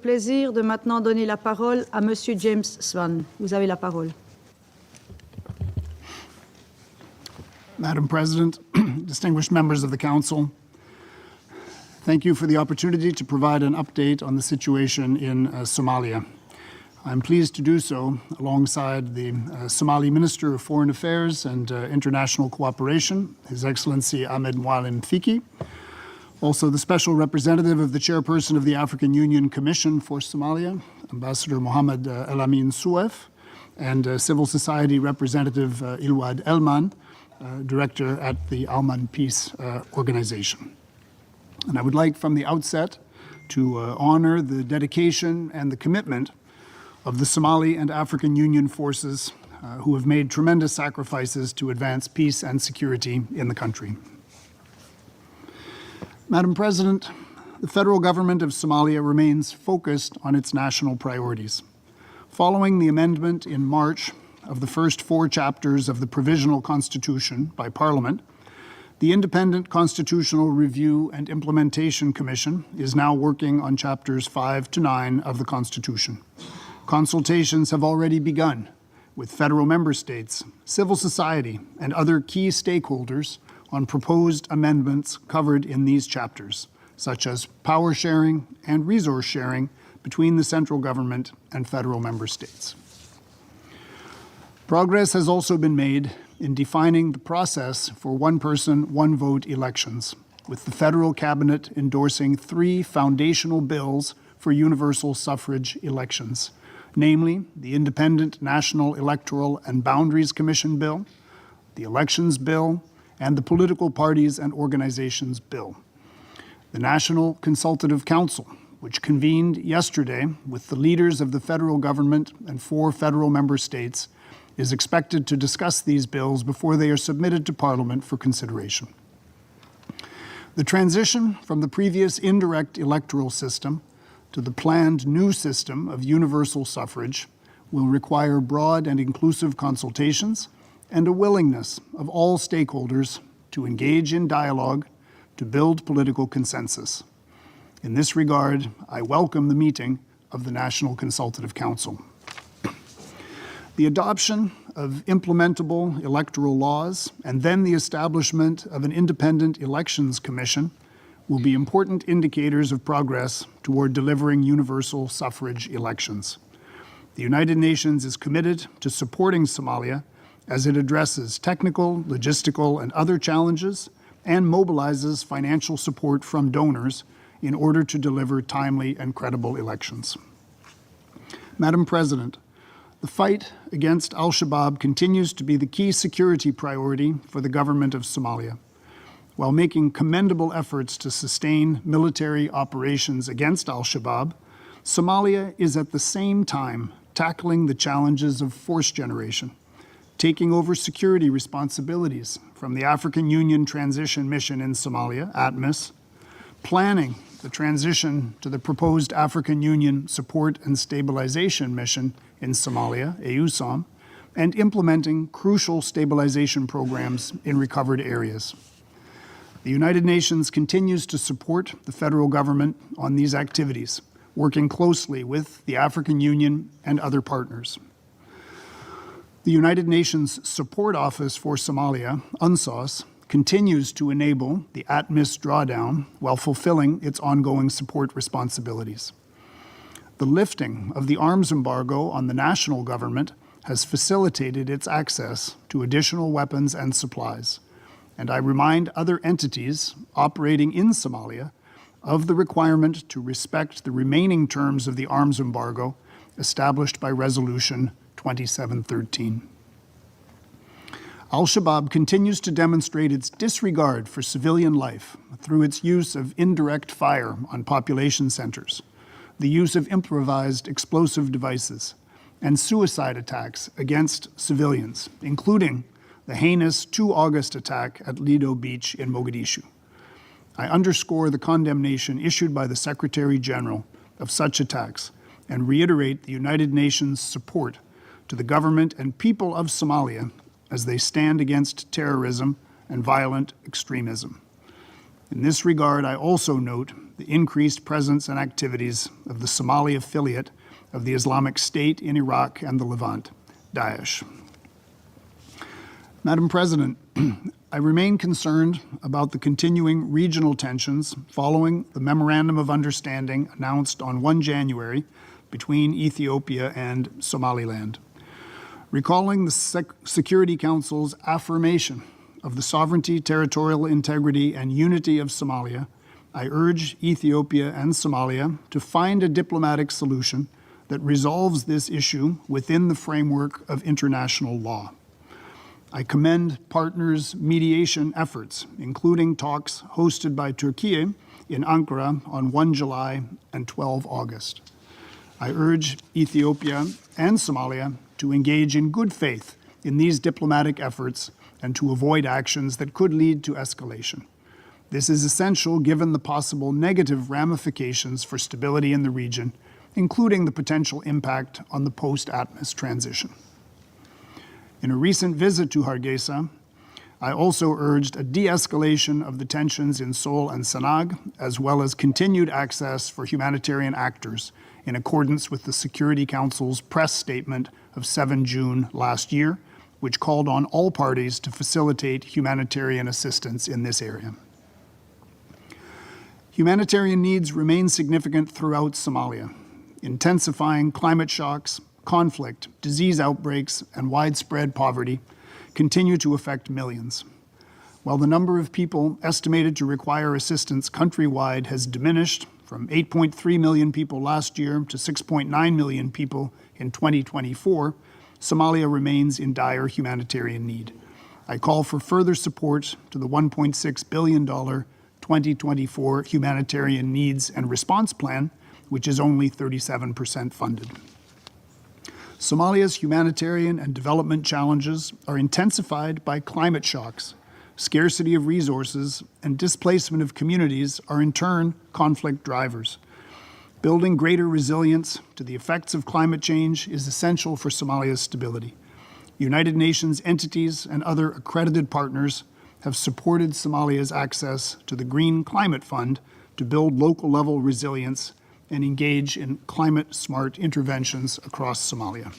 Plaisir de maintenant donner la parole à Monsieur James Swan. Vous avez la parole. Madam President, distinguished members of the Council, thank you for the opportunity to provide an update on the situation in Somalia. I'm pleased to do so alongside the Somali Minister of Foreign Affairs and International Cooperation, His Excellency Ahmed Mwalim Fiki, also the Special Representative of the Chairperson of the African Union Commission for Somalia, Ambassador Mohammed El-Amin Souef, and Civil Society Representative Ilwad Elman, Director at the Alman Peace Organization. And I would like from the outset to honor the dedication and the commitment of the Somali and African Union forces who have made tremendous sacrifices to advance peace and security in the country. Madam President, the federal government of Somalia remains focused on its national priorities. Following the amendment in March of the first 4 chapters of the Provisional Constitution by Parliament, the Independent Constitutional Review and Implementation Commission is now working on chapters 5 to 9 of the Constitution. Consultations have already begun with federal member states, civil society, and other key stakeholders on proposed amendments covered in these chapters, such as power sharing and resource sharing between the central government and federal member states. Progress has also been made in defining the process for one-person, one-vote elections, with the federal cabinet endorsing 3 foundational bills for universal suffrage elections, namely the Independent National Electoral and Boundaries Commission Bill, the Elections Bill, and the Political Parties and Organizations Bill. The National Consultative Council, which convened yesterday with the leaders of the federal government and 4 federal member states, is expected to discuss these bills before they are submitted to Parliament for consideration. The transition from the previous indirect electoral system to the planned new system of universal suffrage will require broad and inclusive consultations and a willingness of all stakeholders to engage in dialogue to build political consensus. In this regard, I welcome the meeting of the National Consultative Council. The adoption of implementable electoral laws and then the establishment of an independent elections commission will be important indicators of progress toward delivering universal suffrage elections. The United Nations is committed to supporting Somalia as it addresses technical, logistical, and other challenges and mobilizes financial support from donors in order to deliver timely and credible elections. Madam President, the fight against Al-Shabaab continues to be the key security priority for the government of Somalia. While making commendable efforts to sustain military operations against Al-Shabaab, Somalia is at the same time tackling the challenges of force generation, taking over security responsibilities from the African Union Transition Mission in Somalia, ATMIS, planning the transition to the proposed African Union Support and Stabilization Mission in Somalia, AUSOM, and implementing crucial stabilization programs in recovered areas. The United Nations continues to support the federal government on these activities, working closely with the African Union and other partners. The United Nations Support Office for Somalia, UNSOS, continues to enable the ATMIS drawdown while fulfilling its ongoing support responsibilities. The lifting of the arms embargo on the national government has facilitated its access to additional weapons and supplies, and I remind other entities operating in Somalia of the requirement to respect the remaining terms of the arms embargo established by Resolution 2713. Al-Shabaab continues to demonstrate its disregard for civilian life through its use of indirect fire on population centers, the use of improvised explosive devices, and suicide attacks against civilians, including the heinous 2 August attack at Lido Beach in Mogadishu. I underscore the condemnation issued by the Secretary General of such attacks and reiterate the United Nations support to the government and people of Somalia as they stand against terrorism and violent extremism. In this regard, I also note the increased presence and activities of the Somali affiliate of the Islamic State in Iraq and the Levant, Daesh. Madam President, I remain concerned about the continuing regional tensions following the Memorandum of Understanding announced on 1 January between Ethiopia and Somaliland. Recalling the Security Council's affirmation of the sovereignty, territorial integrity, and unity of Somalia, I urge Ethiopia and Somalia to find a diplomatic solution that resolves this issue within the framework of international law. I commend partners' mediation efforts, including talks hosted by Turkey in Ankara on 1 July and 12 August. I urge Ethiopia and Somalia to engage in good faith in these diplomatic efforts and to avoid actions that could lead to escalation. This is essential given the possible negative ramifications for stability in the region, including the potential impact on the post-ATMIS transition. In a recent visit to Hargeisa, I also urged a de-escalation of the tensions in Sol and Sanag, as well as continued access for humanitarian actors in accordance with the Security Council's press statement of 7 June last year, which called on all parties to facilitate humanitarian assistance in this area. Humanitarian needs remain significant throughout Somalia. Intensifying climate shocks, conflict, disease outbreaks, and widespread poverty continue to affect millions. While the number of people estimated to require assistance countrywide has diminished from 8.3 million people last year to 6.9 million people in 2024, Somalia remains in dire humanitarian need. I call for further support to the $1.6 billion 2024 Humanitarian Needs and Response Plan, which is only 37% funded. Somalia's humanitarian and development challenges are intensified by climate shocks. Scarcity of resources and displacement of communities are in turn conflict drivers. Building greater resilience to the effects of climate change is essential for Somalia's stability. United Nations entities and other accredited partners have supported Somalia's access to the Green Climate Fund to build local-level resilience and engage in climate-smart interventions across Somalia.